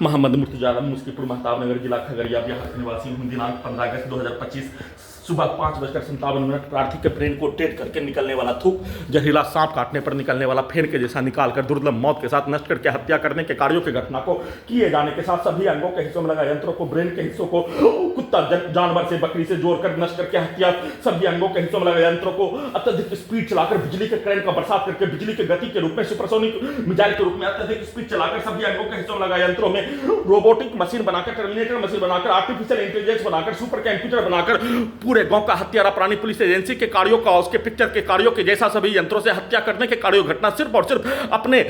मोहम्मद मुर्तजा मुस्कीपुर महताब नगर जिला खगड़िया बिहार के निवासी हूँ। दिनांक 15 अगस्त 2025 सुबह 5:57 प्रार्थी के ब्रेन को टेढ़ करके निकलने वाला थूक जहरीला सांप काटने पर निकलने वाला फेन के जैसा निकालकर दुर्लभ मौत के साथ नष्ट करके हत्या करने के कार्यों की घटना को किए जाने के साथ सभी अंगों के हिस्सों में लगा यंत्रों को ब्रेन के हिस्सों को कुत्ता जानवर से बकरी से जोड़कर नष्ट करके हत्या, सभी अंगों के हिस्सों में लगा यंत्रों को अत्यधिक स्पीड चलाकर बिजली के करंट का बरसात करके बिजली के गति के रूप में सुपरसोनिक मिसाइल के रूप में अत्यधिक स्पीड चलाकर सभी अंगों के हिस्सों में लगा यंत्रों में रोबोटिक मशीन बनाकर, टर्मिनेटर मशीन बनाकर, आर्टिफिशियल इंटेलिजेंस बनाकर, सुपर कंप्यूटर बनाकर पूरे गांव का हत्यारा प्राणी पुलिस एजेंसी के कार्यों का, उसके पिक्चर के कार्यों के जैसा सभी यंत्रों से हत्या करने के कार्यों घटना सिर्फ और सिर्फ अपने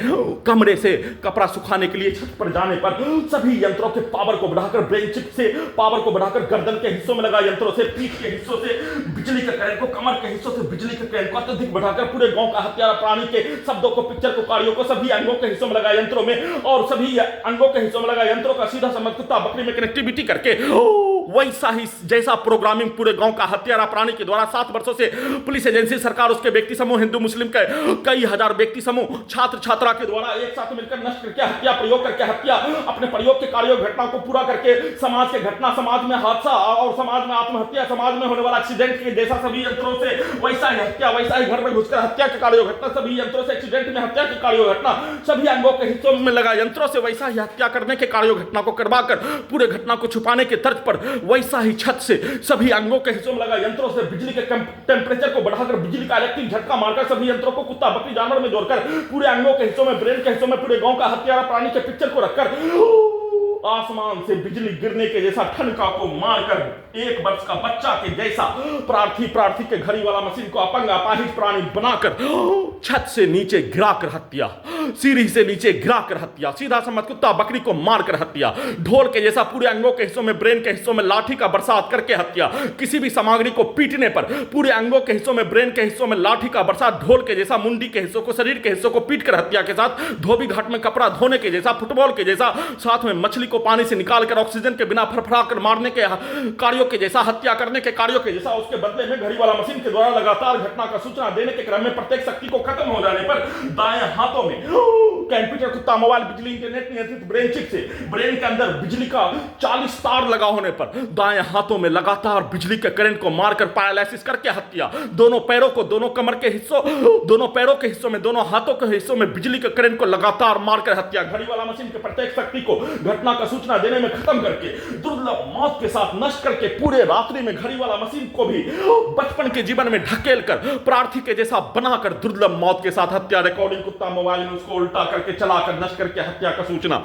कमरे से कपड़ा सुखाने के लिए छत पर जाने पर सभी यंत्रों के पावर को बढ़ाकर, ब्रेन चिप से पावर को बढ़ाकर गर्दन के हिस्सों में लगा यंत्रों से, पीठ के हिस्सों से बिजली के करंट को, कमर के हिस्सों से बिजली के करंट को अत्यधिक बढ़ाकर पूरे गांव का हत्यारा प्राणी के शब्दों को, पिक्चर को, कार्यों को सभी अंगों के हिस्सों में लगा यंत्रों में और सभी अंगों के हिस्सों में लगा यंत्रों का सीधा संबंध कुत्ता बकरी में कनेक्टिविटी करके वैसा ही जैसा प्रोग्रामिंग पूरे गांव का हत्यारा प्राणी के द्वारा 7 वर्षों से पुलिस एजेंसी, सरकार, उसके व्यक्ति समूह, हिंदू मुस्लिम के कई हजार व्यक्ति समूह, छात्र छात्रा के द्वारा एक साथ मिलकर नष्ट करके हत्या, प्रयोग करके हत्या, अपने प्रयोग के कार्यों घटना को पूरा करके समाज के घटना, समाज में हादसा और समाज में आत्महत्या, समाज में होने वाला एक्सीडेंट के जैसा सभी यंत्रों से वैसा ही हत्या, वैसा ही घर में घुसकर हत्या के कार्यों घटना, सभी यंत्रों से एक्सीडेंट में हत्या के कार्यों घटना, सभी अंगों के हिस्सों में लगा यंत्रों से वैसा ही हत्या करने के कार्यों घटना को करवाकर पूरे घटना को छुपाने के तर्ज पर वैसा ही छत से सभी अंगों के हिस्सों में लगा यंत्रों से बिजली के टेंपरेचर को बढ़ाकर बिजली का इलेक्ट्रिक झटका मारकर सभी यंत्रों को कुत्ता बकरी जानवर में जोड़कर पूरे अंगों के हिस्सों में, ब्रेन के हिस्सों में पूरे गांव का हत्यारा प्राणी के पिक्चर को रखकर आसमान से बिजली गिरने के जैसा ठनका को मारकर 1 वर्ष का बच्चा के जैसा प्रार्थी के घड़ी वाला मशीन को अपंग अपाहिज प्राणी बनाकर छत से नीचे गिराकर हत्या, सीढ़ी से नीचे गिराकर हत्या, सीधा समझ कुत्ता बकरी को मारकर हत्या, ढोल के जैसा पूरे अंगों के हिस्सों में, ब्रेन के हिस्सों में लाठी का बरसात करके हत्या, किसी भी सामग्री को पीटने पर पूरे अंगों के हिस्सों में, ब्रेन के हिस्सों में लाठी का बरसात, ढोल के जैसा मुंडी के हिस्सों को, शरीर के हिस्सों को पीटकर हत्या के साथ धोबी घाट में कपड़ा धोने के जैसा, फुटबॉल के जैसा, साथ में मछली को पानी से निकालकर ऑक्सीजन के बिना फरफरा कर मारने के कार्यों के जैसा, हत्या करने के कार्यों के जैसा, उसके बदले में घड़ी वाला मशीन के द्वारा लगातार घटना का सूचना देने के क्रम में प्रत्येक शक्ति को खत्म हो जाने पर दाएं हाथों में कंप्यूटर, कुत्ता, मोबाइल, बिजली, इंटरनेट नियंत्रित ब्रेन चिप से ब्रेन के अंदर बिजली का 40 तार लगा होने पर दाएं हाथों में लगातार बिजली के करंट को मारकर पैरालिसिस करके हत्या, दोनों पैरों को, दोनों कमर के हिस्सों, दोनों पैरों के हिस्सों में, दोनों हाथों के हिस्सों में बिजली के करंट को लगातार मारकर हत्या, घड़ी वाला मशीन के प्रत्येक शक्ति को घटना का सूचना देने में खत्म करके दुर्लभ मौत के साथ नष्ट करके पूरे रात्रि में घड़ी वाला मशीन को भी बचपन के जीवन में ढकेल कर प्रार्थी के जैसा बनाकर दुर्लभ मौत के साथ हत्या, रिकॉर्डिंग कुत्ता मोबाइल में उसको उल्टा करके चलाकर नष्ट करके हत्या का सूचना